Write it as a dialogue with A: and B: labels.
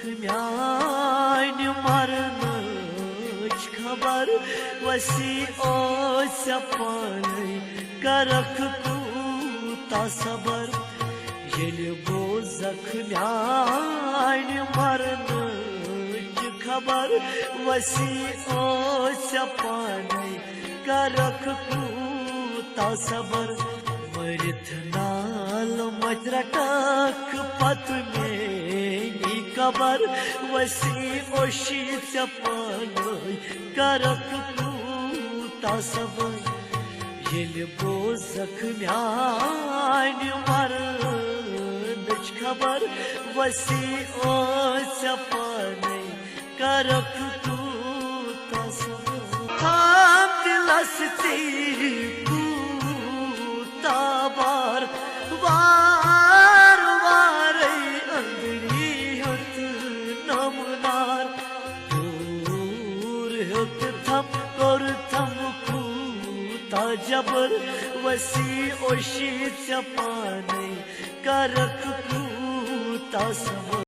A: जख्म्यान मरनच खबर वसी ओस पानी करख कूता सबर येल वो जख्म्यान मरनच खबर वसी ओस पानी करख कूता सबर मरिथ नाल मजरटक पत में कबर वसी ओशी चपान करक कूता सबर येल वो जख्म्यान मरनच खबर वसी ओ चपान करक कूता सबर थाम दिलस तेरी बार वार वार अंदरी हत नमनार दूर हत थम और थम कूता जबर वसी ओशी चपाने करक कूता सबर